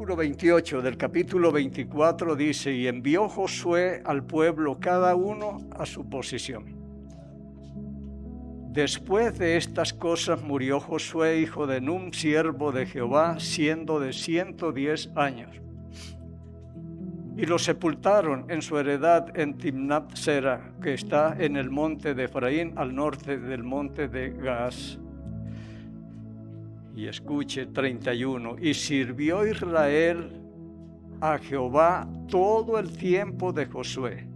versículo 28 del capítulo 24 dice: y envió Josué al pueblo cada uno a su posición. Después de estas cosas murió Josué, hijo de Nun, siervo de Jehová, siendo de 110 años. Y lo sepultaron en su heredad en Timnat Sera, que está en el monte de Efraín, al norte del monte de Gaas. Y escuche 31. Y sirvió Israel a Jehová todo el tiempo de Josué,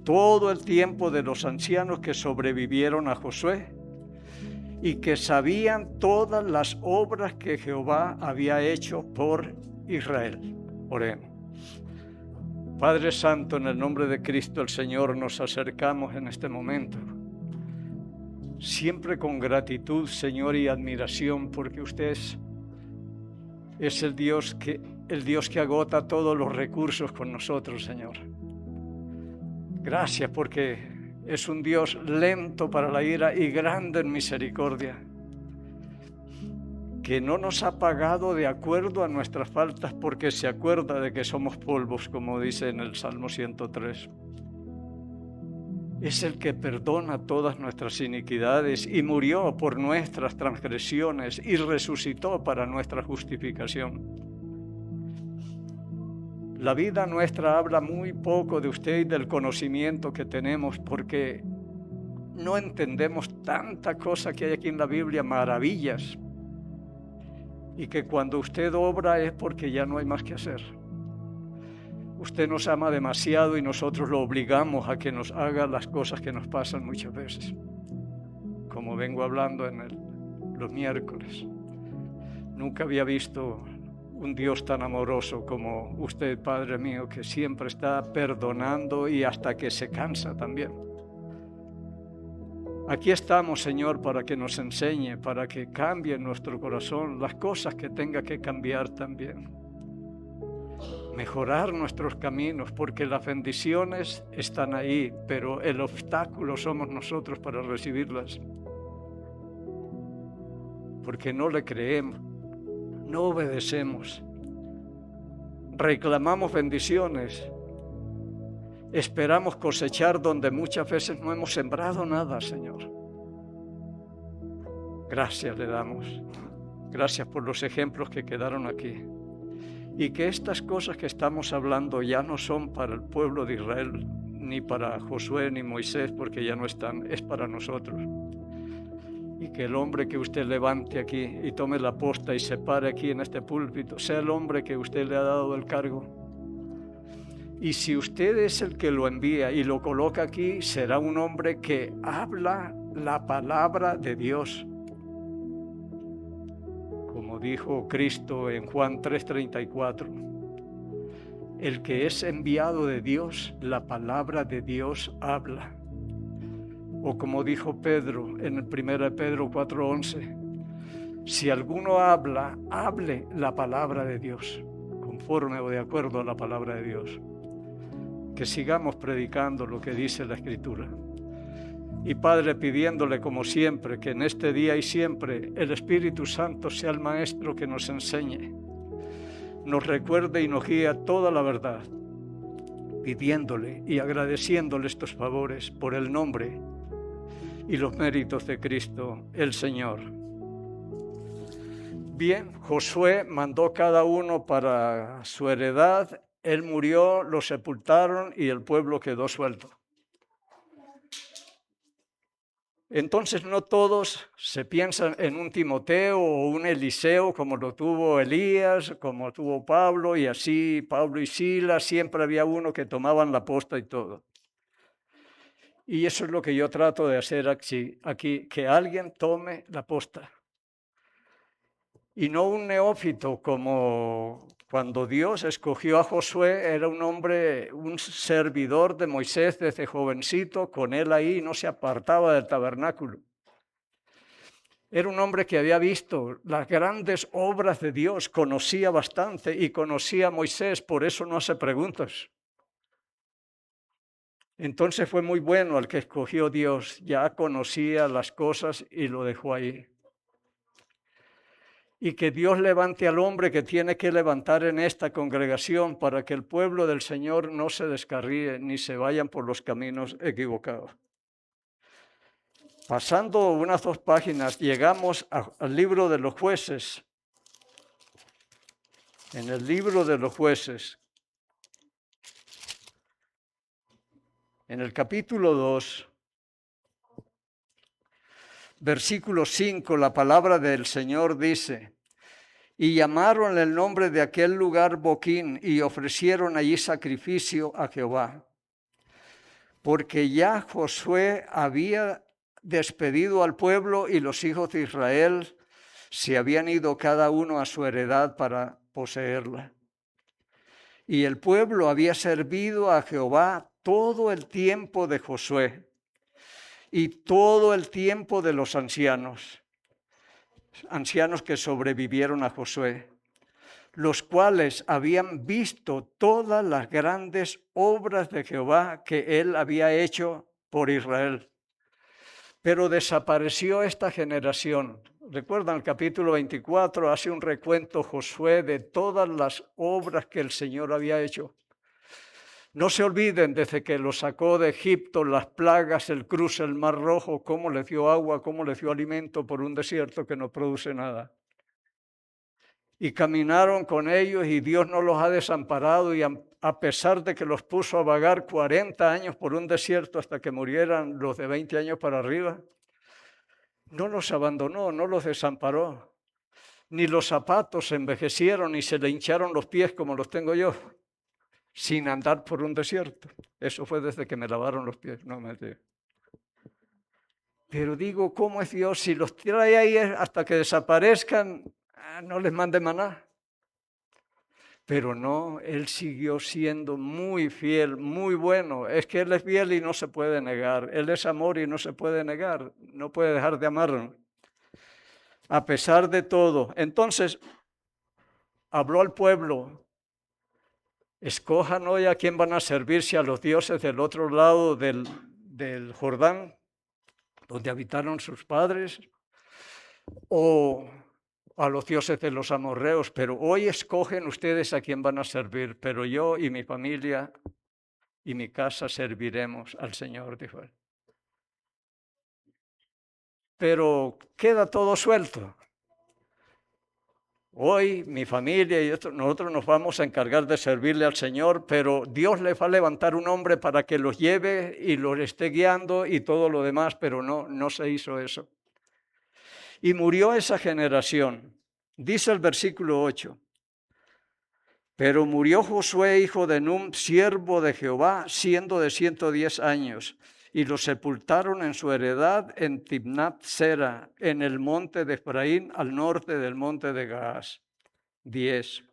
todo el tiempo de los ancianos que sobrevivieron a Josué y que sabían todas las obras que Jehová había hecho por Israel. Oremos. Padre Santo, en el nombre de Cristo el Señor, nos acercamos en este momento, siempre con gratitud, Señor, y admiración, porque usted es el Dios que agota todos los recursos con nosotros, Señor. Gracias, porque es un Dios lento para la ira y grande en misericordia, que no nos ha pagado de acuerdo a nuestras faltas, porque se acuerda de que somos polvos, como dice en el Salmo 103. Es el que perdona todas nuestras iniquidades y murió por nuestras transgresiones y resucitó para nuestra justificación. La vida nuestra habla muy poco de usted y del conocimiento que tenemos, porque no entendemos tanta cosa que hay aquí en la Biblia, maravillas, y que cuando usted obra es porque ya no hay más que hacer. Usted nos ama demasiado y nosotros lo obligamos a que nos haga las cosas que nos pasan muchas veces, como vengo hablando en los miércoles. Nunca había visto un Dios tan amoroso como usted, Padre mío, que siempre está perdonando y hasta que se cansa también. Aquí estamos, Señor, para que nos enseñe, para que cambie en nuestro corazón las cosas que tenga que cambiar también. Mejorar nuestros caminos, porque las bendiciones están ahí, pero el obstáculo somos nosotros para recibirlas. Porque no le creemos, no obedecemos, reclamamos bendiciones, esperamos cosechar donde muchas veces no hemos sembrado nada, Señor. Gracias le damos. Gracias por los ejemplos que quedaron aquí. Y que estas cosas que estamos hablando ya no son para el pueblo de Israel, ni para Josué ni Moisés, porque ya no están, es para nosotros. Y que el hombre que usted levante aquí y tome la posta y se pare aquí en este púlpito, sea el hombre que usted le ha dado el cargo. Y si usted es el que lo envía y lo coloca aquí, será un hombre que habla la palabra de Dios. Como dijo Cristo en Juan 3:34, el que es enviado de Dios, la palabra de Dios habla. O como dijo Pedro en el 1 Pedro 4:11, si alguno habla, hable la palabra de Dios, conforme o de acuerdo a la palabra de Dios. Que sigamos predicando lo que dice la Escritura. Y Padre, pidiéndole como siempre que en este día y siempre el Espíritu Santo sea el Maestro que nos enseñe, nos recuerde y nos guíe a toda la verdad, pidiéndole y agradeciéndole estos favores por el nombre y los méritos de Cristo el Señor. Bien, Josué mandó cada uno para su heredad, él murió, lo sepultaron y el pueblo quedó suelto. Entonces no todos se piensan en un Timoteo o un Eliseo como lo tuvo Elías, como tuvo Pablo, y así Pablo y Silas, siempre había uno que tomaban la posta y todo. Y eso es lo que yo trato de hacer aquí, que alguien tome la posta. Y no un neófito como cuando Dios escogió a Josué, era un hombre, un servidor de Moisés desde jovencito, con él ahí, no se apartaba del tabernáculo. Era un hombre que había visto las grandes obras de Dios, conocía bastante y conocía a Moisés, por eso no hace preguntas. Entonces fue muy bueno al que escogió Dios, ya conocía las cosas y lo dejó ahí. y que Dios levante al hombre que tiene que levantar en esta congregación para que el pueblo del Señor no se descarríe ni se vayan por los caminos equivocados. Pasando unas 2 páginas, llegamos al libro de los jueces. En el libro de los jueces, en el capítulo 2, versículo 5, la palabra del Señor dice: y llamaron el nombre de aquel lugar Boquín y ofrecieron allí sacrificio a Jehová, porque ya Josué había despedido al pueblo y los hijos de Israel se habían ido cada uno a su heredad para poseerla. Y el pueblo había servido a Jehová todo el tiempo de Josué y todo el tiempo de los ancianos que sobrevivieron a Josué, los cuales habían visto todas las grandes obras de Jehová que él había hecho por Israel. Pero desapareció esta generación. Recuerdan el capítulo 24, hace un recuento Josué de todas las obras que el Señor había hecho. No se olviden, desde que los sacó de Egipto, las plagas, el cruce, el mar rojo, cómo les dio agua, cómo les dio alimento por un desierto que no produce nada. Y caminaron con ellos y Dios no los ha desamparado, y a pesar de que los puso a vagar 40 años por un desierto hasta que murieran los de 20 años para arriba, no los abandonó, no los desamparó. Ni los zapatos se envejecieron ni se le hincharon los pies como los tengo yo, sin andar por un desierto. Eso fue desde que me lavaron los pies, no me digo. Pero digo, ¿cómo es Dios? Si los trae ahí hasta que desaparezcan, no les mande maná. Pero no, Él siguió siendo muy fiel, muy bueno. Es que Él es fiel y no se puede negar. Él es amor y no se puede negar. No puede dejar de amarnos. A pesar de todo. Entonces, habló al pueblo: escojan hoy a quién van a servirse, a los dioses del otro lado del Jordán, donde habitaron sus padres, o a los dioses de los amorreos, pero hoy escogen ustedes a quién van a servir, pero yo y mi familia y mi casa serviremos al Señor, dijo él. Pero queda todo suelto. Hoy mi familia y nosotros nos vamos a encargar de servirle al Señor, pero Dios le va a levantar un hombre para que los lleve y los esté guiando y todo lo demás, pero no se hizo eso. Y murió esa generación. Dice el versículo 8. Pero murió Josué, hijo de Num, siervo de Jehová, siendo de 110 años, y lo sepultaron en su heredad en Timnat Sera, en el monte de Efraín, al norte del monte de Gaas. 10.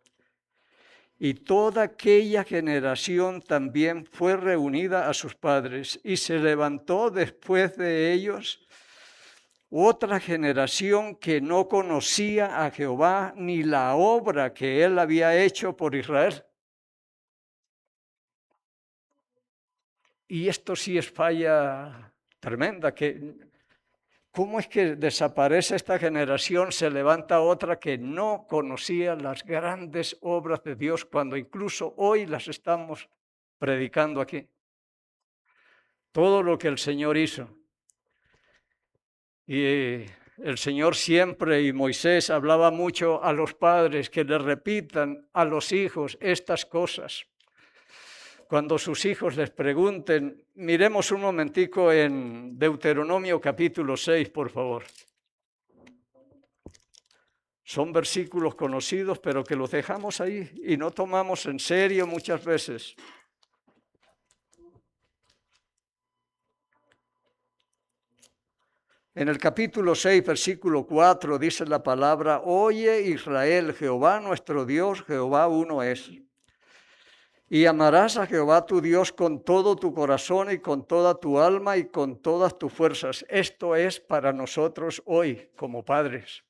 Y toda aquella generación también fue reunida a sus padres, y se levantó después de ellos otra generación que no conocía a Jehová ni la obra que él había hecho por Israel. Y esto sí es falla tremenda, ¿cómo es que desaparece esta generación, se levanta otra que no conocía las grandes obras de Dios cuando incluso hoy las estamos predicando aquí? Todo lo que el Señor hizo. Y el Señor siempre, y Moisés hablaba mucho a los padres que le repitan a los hijos estas cosas. Cuando sus hijos les pregunten, miremos un momentico en Deuteronomio capítulo 6, por favor. Son versículos conocidos, pero que los dejamos ahí y no tomamos en serio muchas veces. En el capítulo 6, versículo 4, dice la palabra: oye Israel, Jehová nuestro Dios, Jehová uno es. Y amarás a Jehová tu Dios con todo tu corazón y con toda tu alma y con todas tus fuerzas. Esto es para nosotros hoy como padres,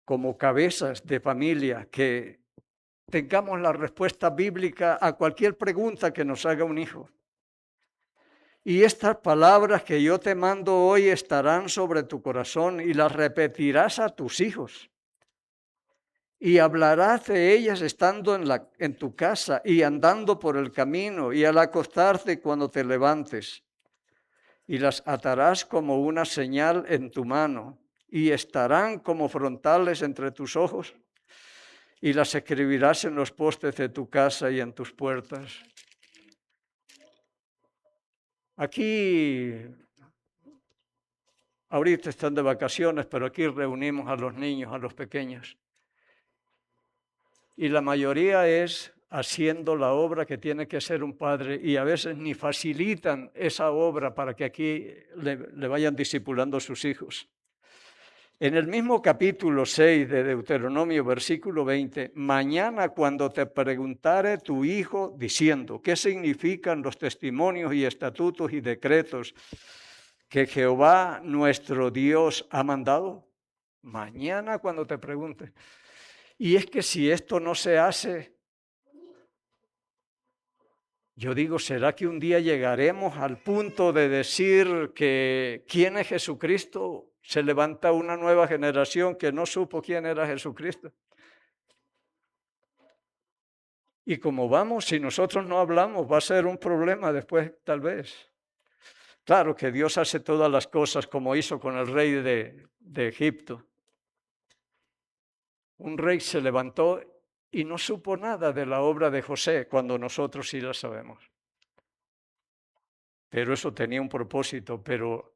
como cabezas de familia, que tengamos la respuesta bíblica a cualquier pregunta que nos haga un hijo. Y estas palabras que yo te mando hoy estarán sobre tu corazón y las repetirás a tus hijos. Y hablarás de ellas estando en tu casa y andando por el camino y al acostarte cuando te levantes. Y las atarás como una señal en tu mano y estarán como frontales entre tus ojos. Y las escribirás en los postes de tu casa y en tus puertas. Aquí, ahorita están de vacaciones, pero aquí reunimos a los niños, a los pequeños. Y la mayoría es haciendo la obra que tiene que hacer un padre y a veces ni facilitan esa obra para que aquí le vayan discipulando a sus hijos. En el mismo capítulo 6 de Deuteronomio, versículo 20, mañana cuando te preguntare tu hijo diciendo, ¿qué significan los testimonios y estatutos y decretos que Jehová nuestro Dios ha mandado? Mañana cuando te pregunte. Y es que si esto no se hace, yo digo, ¿será que un día llegaremos al punto de decir que quién es Jesucristo? Se levanta una nueva generación que no supo quién era Jesucristo. Y como vamos, si nosotros no hablamos, va a ser un problema después, tal vez. Claro que Dios hace todas las cosas como hizo con el rey de Egipto. Un rey se levantó y no supo nada de la obra de José, cuando nosotros sí la sabemos. Pero eso tenía un propósito, pero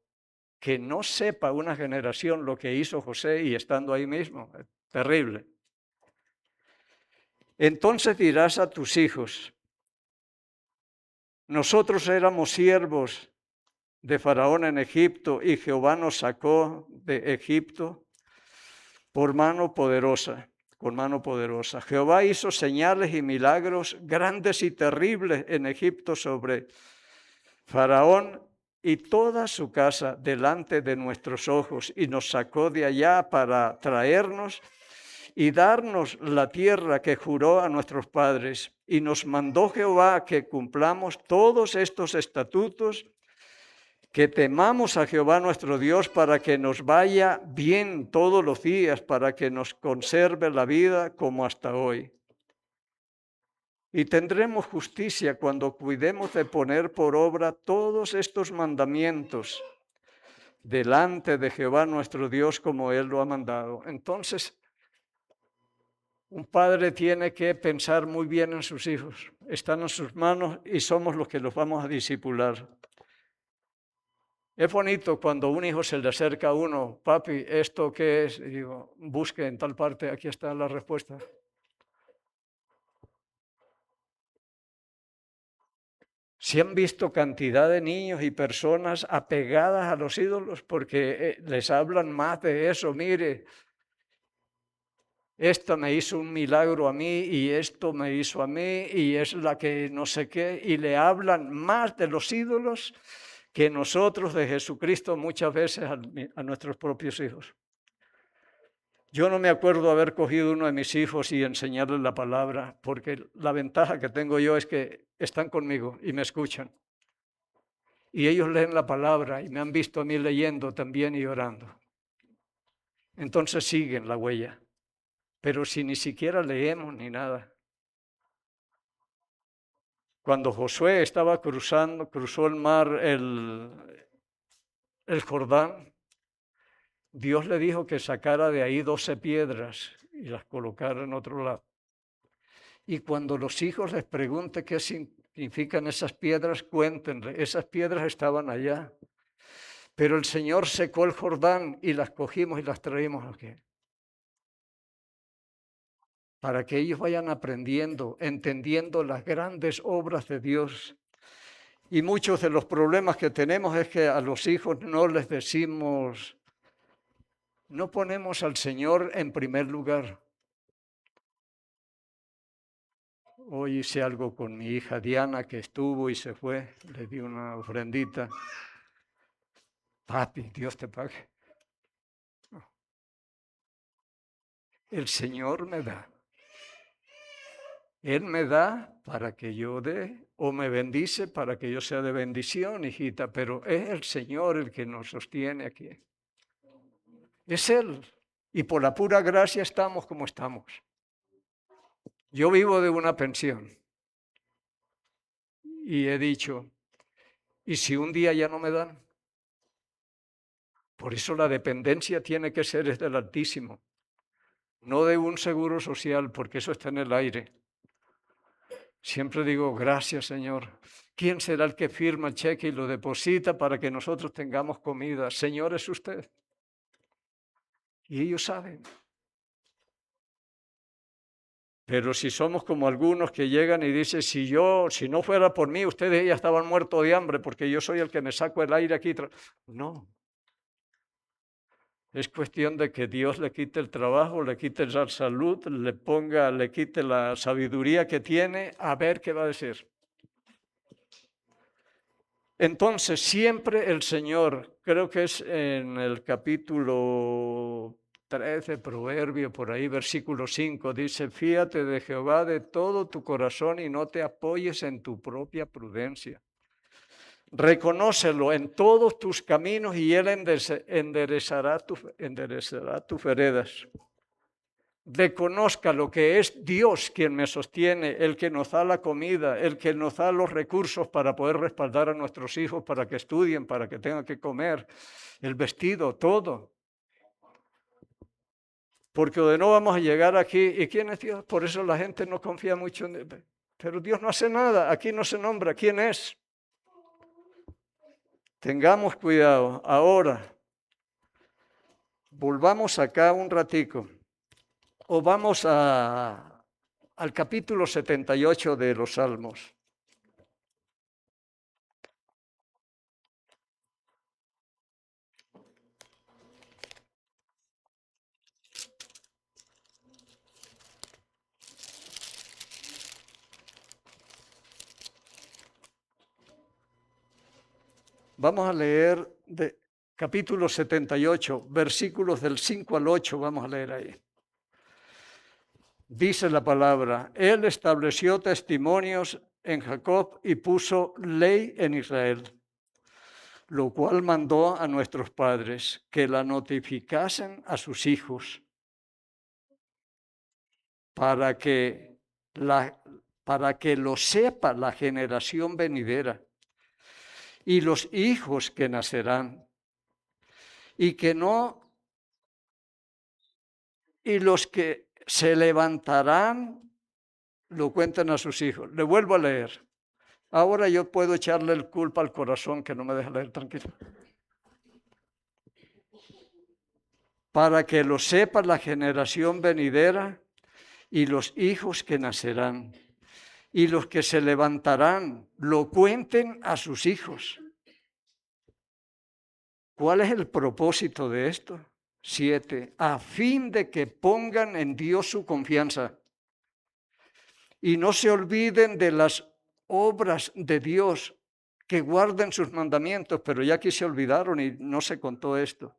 que no sepa una generación lo que hizo José y estando ahí mismo, es terrible. Entonces dirás a tus hijos, nosotros éramos siervos de Faraón en Egipto y Jehová nos sacó de Egipto por mano poderosa, con mano poderosa. Jehová hizo señales y milagros grandes y terribles en Egipto sobre Faraón y toda su casa delante de nuestros ojos, y nos sacó de allá para traernos y darnos la tierra que juró a nuestros padres. Y nos mandó Jehová que cumplamos todos estos estatutos, que temamos a Jehová nuestro Dios para que nos vaya bien todos los días, para que nos conserve la vida como hasta hoy. Y tendremos justicia cuando cuidemos de poner por obra todos estos mandamientos delante de Jehová nuestro Dios como Él lo ha mandado. Entonces, un padre tiene que pensar muy bien en sus hijos. Están en sus manos y somos los que los vamos a discipular. Es bonito cuando un hijo se le acerca a uno, papi, ¿esto qué es? Y digo, busque en tal parte, aquí está la respuesta. Se han visto cantidad de niños y personas apegadas a los ídolos porque les hablan más de eso. Mire, esta me hizo un milagro a mí y esto me hizo a mí y es la que no sé qué. Y le hablan más de los ídolos que nosotros de Jesucristo muchas veces a nuestros propios hijos. Yo no me acuerdo haber cogido uno de mis hijos y enseñarle la palabra, porque la ventaja que tengo yo es que están conmigo y me escuchan. Y ellos leen la palabra y me han visto a mí leyendo también y orando. Entonces siguen la huella. Pero si ni siquiera leemos ni nada. Cuando Josué estaba cruzó el mar, el Jordán, Dios le dijo que sacara de ahí 12 piedras y las colocara en otro lado. Y cuando los hijos les pregunten qué significan esas piedras, cuéntenle, esas piedras estaban allá. Pero el Señor secó el Jordán y las cogimos y las traímos aquí. Para que ellos vayan aprendiendo, entendiendo las grandes obras de Dios. Y muchos de los problemas que tenemos es que a los hijos no les decimos, no ponemos al Señor en primer lugar. Hoy hice algo con mi hija Diana, que estuvo y se fue, le di una ofrendita. Papi, Dios te pague. El Señor me da. Él me da para que yo dé, o me bendice para que yo sea de bendición, hijita, pero es el Señor el que nos sostiene aquí. Es Él. Y por la pura gracia estamos como estamos. Yo vivo de una pensión y he dicho, ¿y si un día ya no me dan? Por eso la dependencia tiene que ser del Altísimo, no de un seguro social, porque eso está en el aire. Siempre digo, gracias Señor. ¿Quién será el que firma el cheque y lo deposita para que nosotros tengamos comida? Señor, es usted. Y ellos saben. Pero si somos como algunos que llegan y dicen, si no fuera por mí, ustedes ya estaban muertos de hambre porque yo soy el que me saco el aire aquí. No. Es cuestión de que Dios le quite el trabajo, le quite la salud, le quite la sabiduría que tiene, a ver qué va a decir. Entonces, siempre el Señor, creo que es en el capítulo 13, Proverbio, por ahí, versículo 5, dice, fíate de Jehová de todo tu corazón y no te apoyes en tu propia prudencia. Reconócelo en todos tus caminos y Él enderezará tus veredas. Reconozca lo que es Dios quien me sostiene, el que nos da la comida, el que nos da los recursos para poder respaldar a nuestros hijos, para que estudien, para que tengan que comer, el vestido, todo. Porque de no vamos a llegar aquí. ¿Y quién es Dios? Por eso la gente no confía mucho en Él. Pero Dios no hace nada, aquí no se nombra quién es. Tengamos cuidado. Ahora, volvamos acá un ratico. O vamos al capítulo 78 de los Salmos. Vamos a leer de capítulo 78, versículos del 5 al 8, vamos a leer ahí. Dice la palabra, Él estableció testimonios en Jacob y puso ley en Israel, lo cual mandó a nuestros padres que la notificasen a sus hijos para que, para que lo sepa la generación venidera y los hijos que nacerán, y que no, y los que se levantarán, lo cuentan a sus hijos. Le vuelvo a leer. Ahora yo puedo echarle el culpa al corazón que no me deja leer tranquilo. Para que lo sepa la generación venidera y los hijos que nacerán, y los que se levantarán, lo cuenten a sus hijos. ¿Cuál es el propósito de esto? 7. A fin de que pongan en Dios su confianza y no se olviden de las obras de Dios, que guarden sus mandamientos, pero ya aquí se olvidaron y no se contó esto.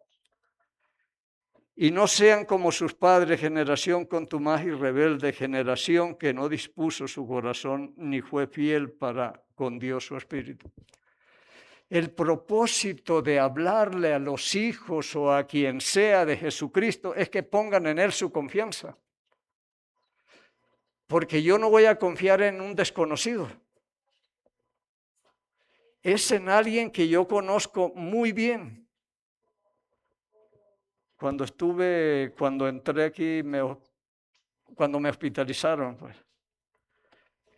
Y no sean como sus padres, generación contumaz y rebelde, generación que no dispuso su corazón ni fue fiel para con Dios su espíritu. El propósito de hablarle a los hijos o a quien sea de Jesucristo es que pongan en Él su confianza. Porque yo no voy a confiar en un desconocido. Es en alguien que yo conozco muy bien. Cuando entré aquí, cuando me hospitalizaron, pues,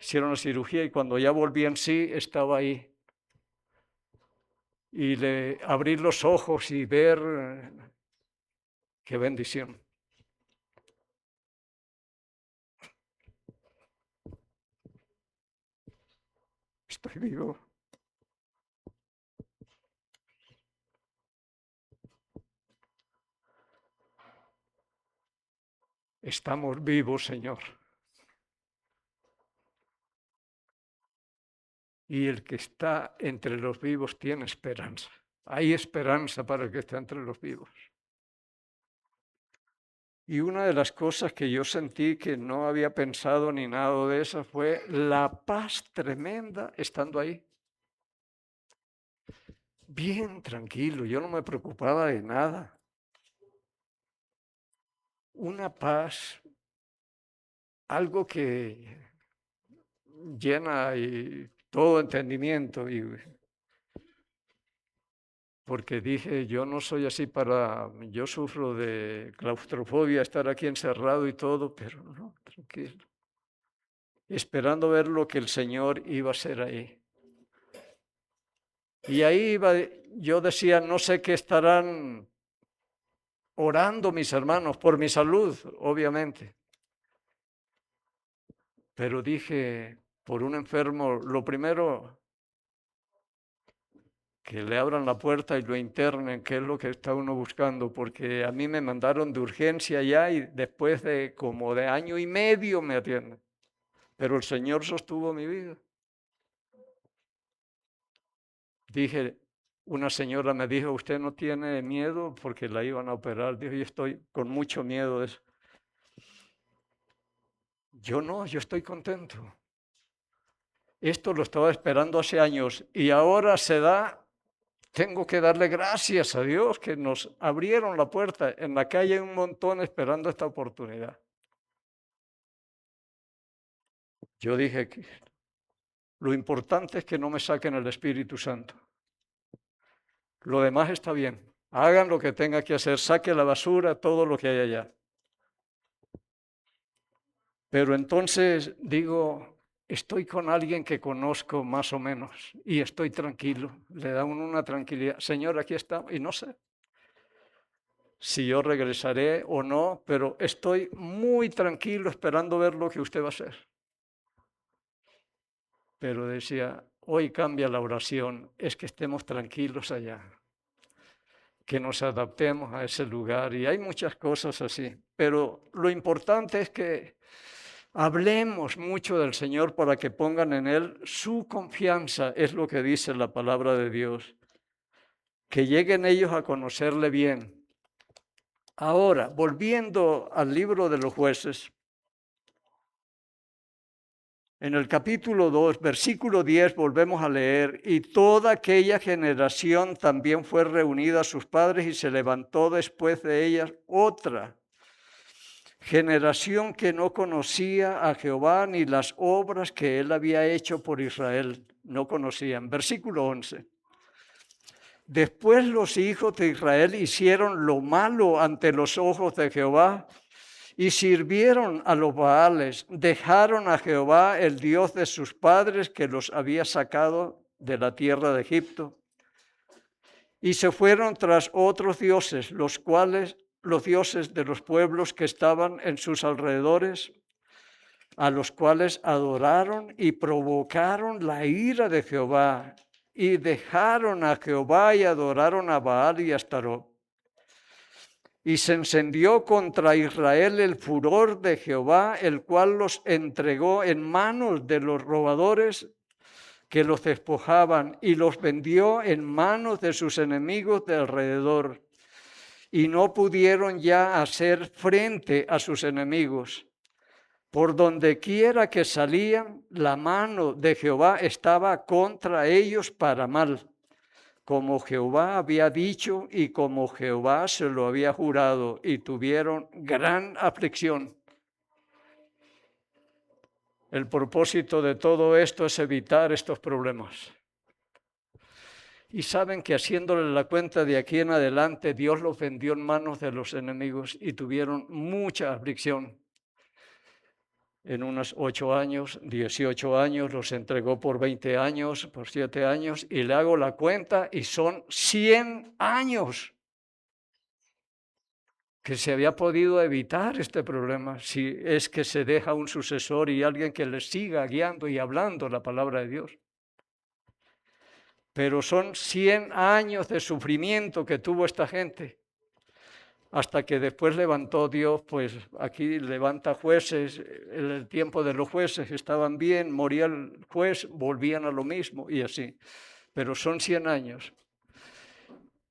hicieron la cirugía y cuando ya volví en sí, estaba ahí. Y abrir los ojos y ver, qué bendición. Estoy vivo. Estamos vivos, Señor. Y el que está entre los vivos tiene esperanza. Hay esperanza para el que está entre los vivos. Y una de las cosas que yo sentí que no había pensado ni nada de eso fue la paz tremenda estando ahí. Bien tranquilo, yo no me preocupaba de nada. Una paz, algo que llena y todo entendimiento. Porque dije, yo no soy así yo sufro de claustrofobia, estar aquí encerrado y todo, pero no, tranquilo. Esperando ver lo que el Señor iba a hacer ahí. Y ahí yo decía, no sé qué estarán orando mis hermanos por mi salud, obviamente. Pero dije, por un enfermo, lo primero, que le abran la puerta y lo internen, que es lo que está uno buscando, porque a mí me mandaron de urgencia ya y después de como de año y medio me atienden. Pero el Señor sostuvo mi vida. Dije, una señora me dijo, ¿usted no tiene miedo? Porque la iban a operar. Dije, yo estoy con mucho miedo de eso. Yo no, yo estoy contento. Esto lo estaba esperando hace años y ahora se da. Tengo que darle gracias a Dios que nos abrieron la puerta. En la calle hay un montón esperando esta oportunidad. Yo dije que lo importante es que no me saquen el Espíritu Santo. Lo demás está bien. Hagan lo que tenga que hacer, saque la basura, todo lo que hay allá. Pero entonces digo, estoy con alguien que conozco más o menos y estoy tranquilo. Le da uno una tranquilidad. Señor, aquí está. Y no sé si yo regresaré o no, pero estoy muy tranquilo esperando ver lo que usted va a hacer. Pero decía, hoy cambia la oración, es que estemos tranquilos allá, que nos adaptemos a ese lugar. Y hay muchas cosas así, pero lo importante es que hablemos mucho del Señor para que pongan en Él su confianza, es lo que dice la palabra de Dios, que lleguen ellos a conocerle bien. Ahora, volviendo al libro de los jueces, en el capítulo 2, versículo 10, volvemos a leer, y toda aquella generación también fue reunida a sus padres y se levantó después de ellas otra generación que no conocía a Jehová ni las obras que él había hecho por Israel. No conocían. Versículo 11. Después los hijos de Israel hicieron lo malo ante los ojos de Jehová y sirvieron a los Baales, dejaron a Jehová, el Dios de sus padres, que los había sacado de la tierra de Egipto, y se fueron tras otros dioses, los dioses de los pueblos que estaban en sus alrededores, a los cuales adoraron y provocaron la ira de Jehová, y dejaron a Jehová y adoraron a Baal y a Astarot. Y se encendió contra Israel el furor de Jehová, el cual los entregó en manos de los robadores que los despojaban y los vendió en manos de sus enemigos de alrededor. Y no pudieron ya hacer frente a sus enemigos. Por donde quiera que salían, la mano de Jehová estaba contra ellos para mal, como Jehová había dicho y como Jehová se lo había jurado, y tuvieron gran aflicción. El propósito de todo esto es evitar estos problemas. Y saben que haciéndole la cuenta de aquí en adelante, Dios los vendió en manos de los enemigos y tuvieron mucha aflicción. En unos 8 años, 18 años, los entregó por 20 años, por 7 años, y le hago la cuenta y son 100 años que se había podido evitar este problema si es que se deja un sucesor y alguien que les siga guiando y hablando la palabra de Dios. Pero son 100 años de sufrimiento que tuvo esta gente, hasta que después levantó Dios, pues aquí levanta jueces, en el tiempo de los jueces estaban bien, moría el juez, volvían a lo mismo y así. Pero son 100 años.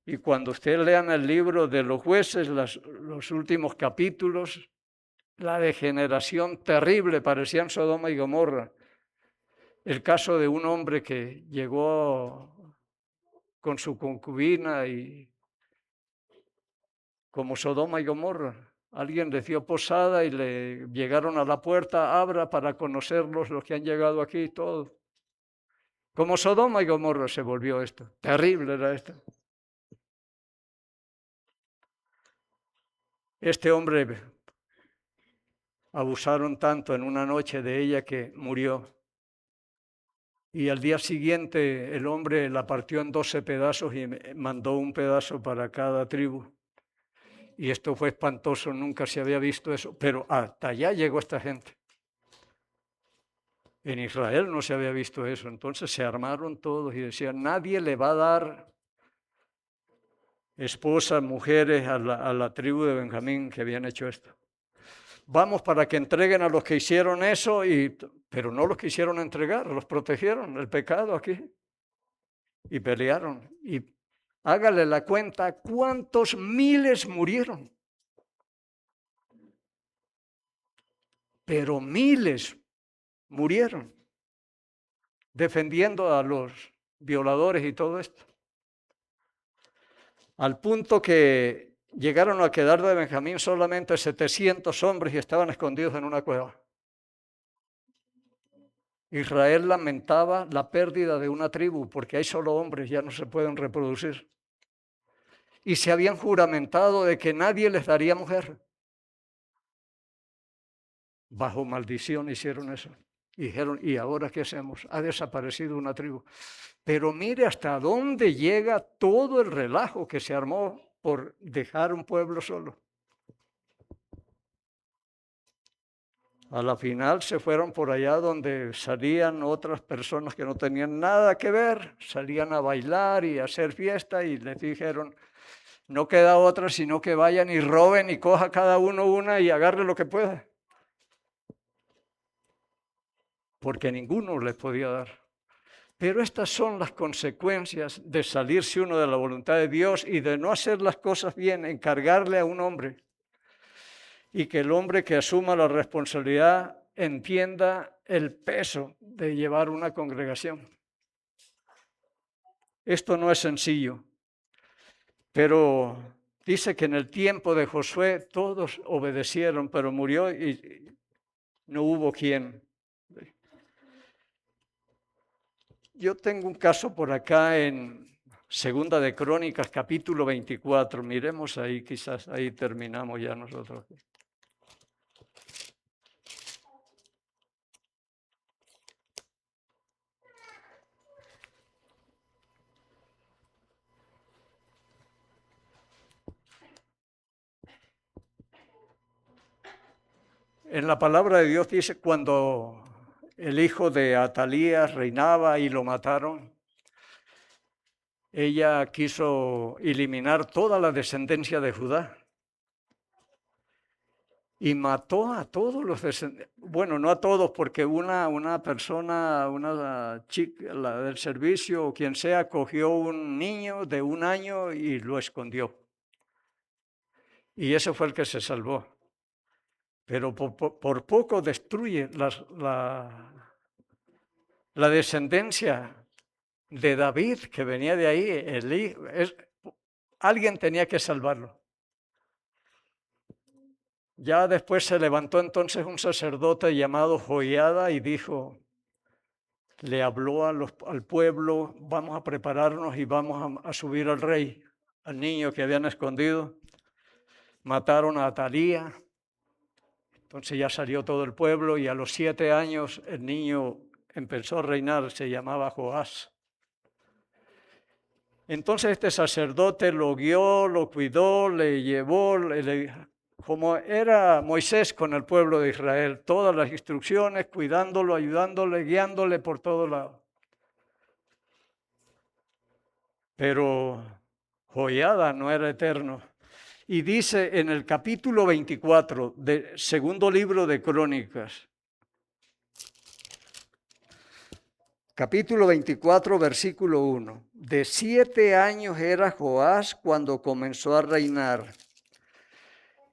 Y cuando ustedes lean el libro de los jueces, los últimos capítulos, la degeneración terrible, parecían Sodoma y Gomorra. El caso de un hombre que llegó con su concubina y como Sodoma y Gomorra. Alguien le dio posada y le llegaron a la puerta, abra para conocerlos los que han llegado aquí, todo. Como Sodoma y Gomorra se volvió esto. Terrible era esto. Este hombre abusaron tanto en una noche de ella que murió. Y al día siguiente el hombre la partió en 12 pedazos y mandó un pedazo para cada tribu. Y esto fue espantoso, nunca se había visto eso, pero hasta allá llegó esta gente. En Israel no se había visto eso, entonces se armaron todos y decían, nadie le va a dar esposas, mujeres a la tribu de Benjamín que habían hecho esto. Vamos para que entreguen a los que hicieron eso, pero no los quisieron entregar, los protegieron, el pecado aquí. Y pelearon. Y hágale la cuenta, ¿cuántos miles murieron? Pero miles murieron defendiendo a los violadores y todo esto. Al punto que llegaron a quedar de Benjamín solamente 700 hombres y estaban escondidos en una cueva. Israel lamentaba la pérdida de una tribu porque hay solo hombres, ya no se pueden reproducir. Y se habían juramentado de que nadie les daría mujer. Bajo maldición hicieron eso. Y dijeron, ¿y ahora qué hacemos? Ha desaparecido una tribu. Pero mire hasta dónde llega todo el relajo que se armó por dejar un pueblo solo. A la final se fueron por allá donde salían otras personas que no tenían nada que ver, salían a bailar y a hacer fiesta y les dijeron, no queda otra sino que vayan y roben y coja cada uno una y agarre lo que pueda. Porque ninguno les podía dar. Pero estas son las consecuencias de salirse uno de la voluntad de Dios y de no hacer las cosas bien, encargarle a un hombre. Y que el hombre que asuma la responsabilidad entienda el peso de llevar una congregación. Esto no es sencillo, pero dice que en el tiempo de Josué todos obedecieron, pero murió y no hubo quien. Yo tengo un caso por acá en Segunda de Crónicas, capítulo 24. Miremos ahí, quizás ahí terminamos ya nosotros. En la palabra de Dios dice cuando el hijo de Atalías reinaba y lo mataron, ella quiso eliminar toda la descendencia de Judá y mató a todos los descendientes. Bueno, no a todos, porque una persona, una chica, la del servicio o quien sea, cogió un niño de 1 año y lo escondió. Y ese fue el que se salvó. Pero por poco destruye la descendencia de David, que venía de ahí. Alguien tenía que salvarlo. Ya después se levantó entonces un sacerdote llamado Joiada y dijo, le habló al pueblo, vamos a prepararnos y vamos a subir al rey, al niño que habían escondido. Mataron a Atalía, entonces ya salió todo el pueblo y a los 7 años el niño empezó a reinar, se llamaba Joás. Entonces este sacerdote lo guió, lo cuidó, le llevó, como era Moisés con el pueblo de Israel, todas las instrucciones, cuidándolo, ayudándole, guiándole por todo lado. Pero Joiada no era eterno. Y dice en el capítulo 24 del segundo libro de Crónicas, Capítulo 24, versículo 1. De 7 años era Joás cuando comenzó a reinar,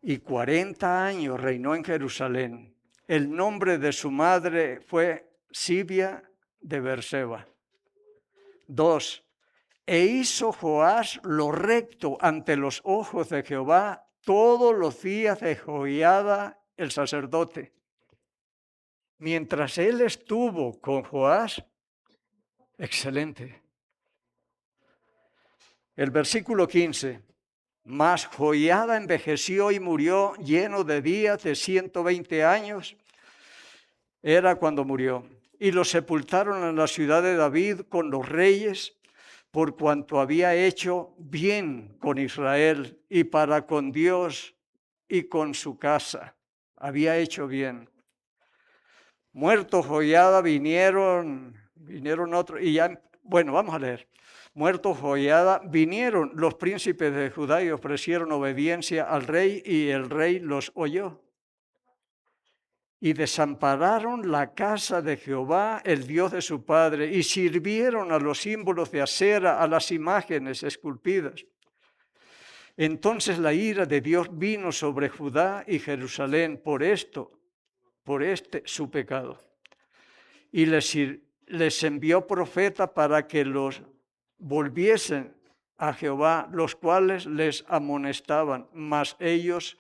y 40 años reinó en Jerusalén. El nombre de su madre fue Sibia de Berseba. 2. E hizo Joás lo recto ante los ojos de Jehová todos los días de Joiada el sacerdote. Mientras él estuvo con Joás, excelente. El versículo 15. Mas Joiada envejeció y murió lleno de días de 120 años. Era cuando murió. Y lo sepultaron en la ciudad de David con los reyes, por cuanto había hecho bien con Israel y para con Dios y con su casa. Había hecho bien. Muerto Joiada vinieron otros, y ya, bueno, vamos a leer. Muerto Joiada, vinieron los príncipes de Judá y ofrecieron obediencia al rey, y el rey los oyó. Y desampararon la casa de Jehová, el Dios de su padre, y sirvieron a los símbolos de Asera, a las imágenes esculpidas. Entonces la ira de Dios vino sobre Judá y Jerusalén por este su pecado. Y les envió profeta para que los volviesen a Jehová, los cuales les amonestaban, mas ellos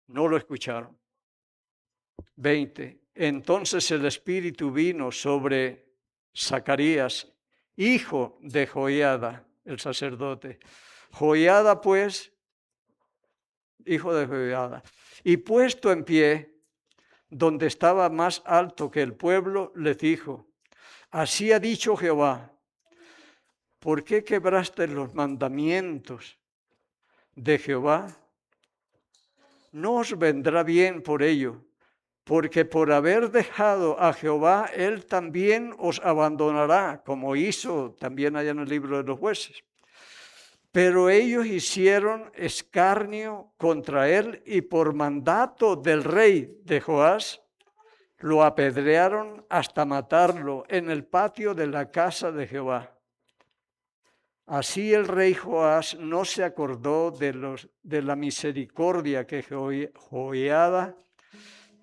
no lo escucharon. 20. Entonces el Espíritu vino sobre Zacarías, hijo de Joiada, el sacerdote. Joiada, pues, hijo de Joiada, y puesto en pie, donde estaba más alto que el pueblo, les dijo: así ha dicho Jehová, ¿por qué quebraste los mandamientos de Jehová? No os vendrá bien por ello, porque por haber dejado a Jehová, él también os abandonará, como hizo también allá en el libro de los jueces. Pero ellos hicieron escarnio contra él, y por mandato del rey de Joás, lo apedrearon hasta matarlo en el patio de la casa de Jehová. Así el rey Joás no se acordó de la misericordia que Joiada,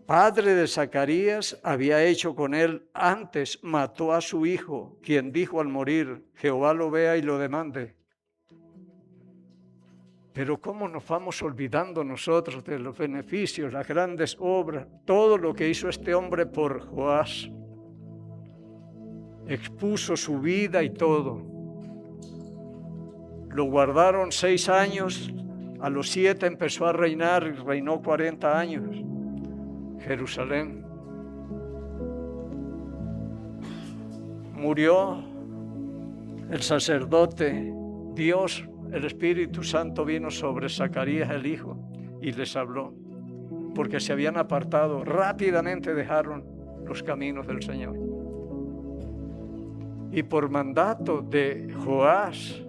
padre de Zacarías, había hecho con él. Antes mató a su hijo, quien dijo al morir: Jehová lo vea y lo demande. Pero cómo nos vamos olvidando nosotros de los beneficios, las grandes obras, todo lo que hizo este hombre por Joás. Expuso su vida y todo. Lo guardaron 6 años, a los 7 empezó a reinar y reinó 40 años. Jerusalén. Murió el sacerdote. Dios, el Espíritu Santo, vino sobre Zacarías el hijo y les habló, porque se habían apartado, rápidamente dejaron los caminos del Señor. Y por mandato de Joás,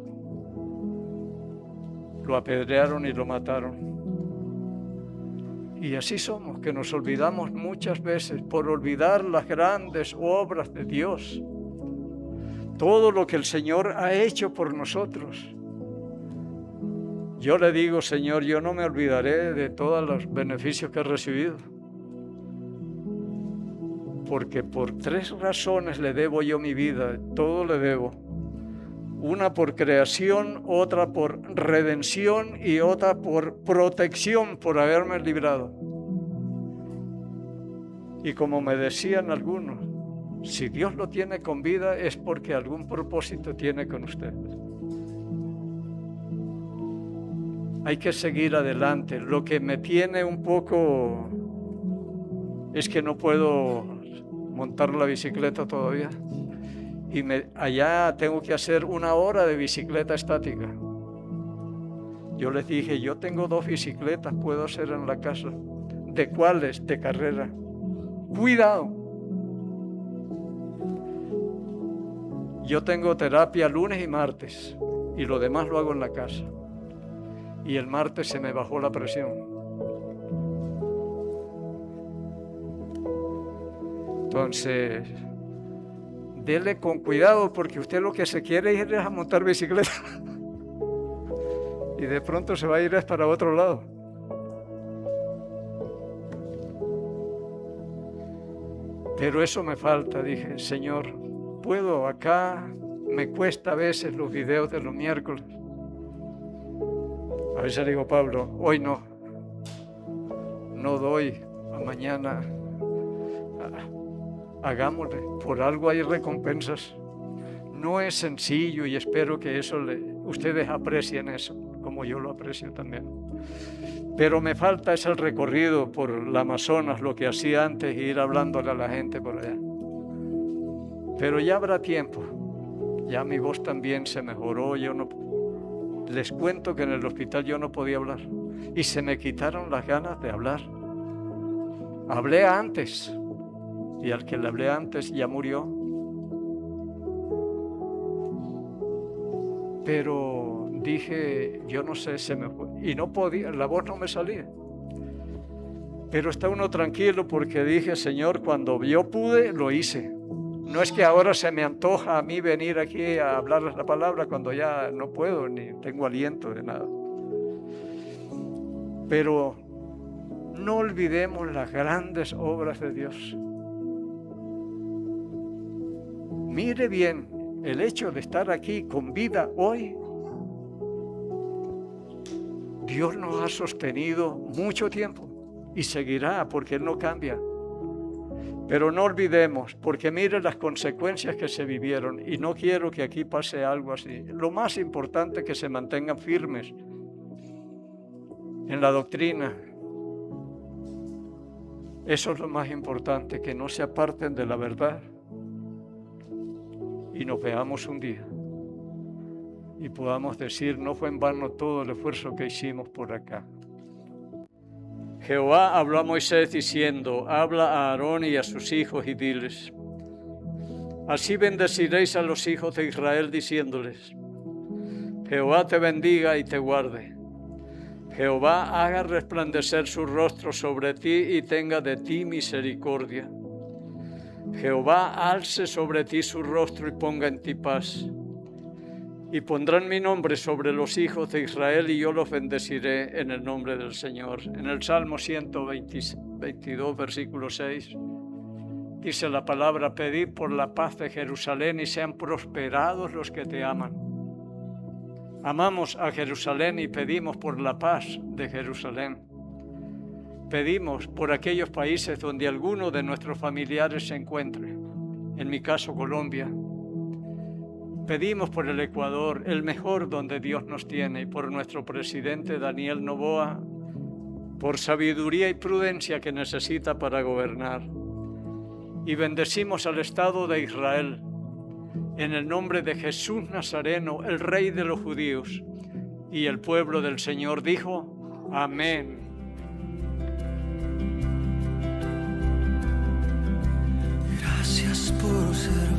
lo apedrearon y lo mataron. Y así somos, que nos olvidamos muchas veces por olvidar las grandes obras de Dios. Todo lo que el Señor ha hecho por nosotros. Yo le digo: Señor, yo no me olvidaré de todos los beneficios que he recibido. Porque por 3 razones le debo yo mi vida, todo le debo. Una por creación, otra por redención y otra por protección, por haberme librado. Y como me decían algunos, si Dios lo tiene con vida es porque algún propósito tiene con usted. Hay que seguir adelante. Lo que me tiene un poco es que no puedo montar la bicicleta todavía. Y allá tengo que hacer 1 hora de bicicleta estática. Yo les dije: yo tengo 2 bicicletas, puedo hacer en la casa. ¿De cuáles? De carrera. Cuidado. Yo tengo terapia lunes y martes, y lo demás lo hago en la casa. Y el martes se me bajó la presión. Entonces, dele con cuidado porque usted lo que se quiere ir es a montar bicicleta. Y de pronto se va a ir para otro lado. Pero eso me falta, dije, Señor, ¿puedo acá? Me cuesta a veces los videos de los miércoles. A veces digo, Pablo, hoy no doy, a mañana hagámosle, por algo hay recompensas. No es sencillo y espero que ustedes aprecien eso, como yo lo aprecio también. Pero me falta ese recorrido por la Amazonas, lo que hacía antes, e ir hablándole a la gente por allá. Pero ya habrá tiempo. Ya mi voz también se mejoró. Les cuento que en el hospital yo no podía hablar. Y se me quitaron las ganas de hablar. Hablé antes. Y al que le hablé antes ya murió. Pero dije, yo no sé, se me fue. Y no podía, la voz no me salía. Pero está uno tranquilo porque dije, Señor, cuando yo pude, lo hice. No es que ahora se me antoja a mí venir aquí a hablarles la palabra cuando ya no puedo, ni tengo aliento de nada. Pero no olvidemos las grandes obras de Dios. Mire bien, el hecho de estar aquí con vida hoy, Dios nos ha sostenido mucho tiempo y seguirá porque Él no cambia. Pero no olvidemos, porque mire las consecuencias que se vivieron y no quiero que aquí pase algo así. Lo más importante es que se mantengan firmes en la doctrina. Eso es lo más importante, que no se aparten de la verdad y nos veamos un día y podamos decir, no fue en vano todo el esfuerzo que hicimos por acá. Jehová habló a Moisés diciendo, habla a Aarón y a sus hijos y diles, así bendeciréis a los hijos de Israel diciéndoles, Jehová te bendiga y te guarde. Jehová haga resplandecer su rostro sobre ti y tenga de ti misericordia. Jehová alce sobre ti su rostro y ponga en ti paz. Y pondrán mi nombre sobre los hijos de Israel y yo los bendeciré en el nombre del Señor. En el Salmo 122, versículo 6, dice la palabra, pedid por la paz de Jerusalén y sean prosperados los que te aman. Amamos a Jerusalén y pedimos por la paz de Jerusalén. Pedimos por aquellos países donde alguno de nuestros familiares se encuentre, en mi caso Colombia. Pedimos por el Ecuador, el mejor donde Dios nos tiene, y por nuestro presidente Daniel Noboa, por sabiduría y prudencia que necesita para gobernar. Y bendecimos al Estado de Israel, en el nombre de Jesús Nazareno, el Rey de los judíos. Y el pueblo del Señor dijo, amén. Gracias por ser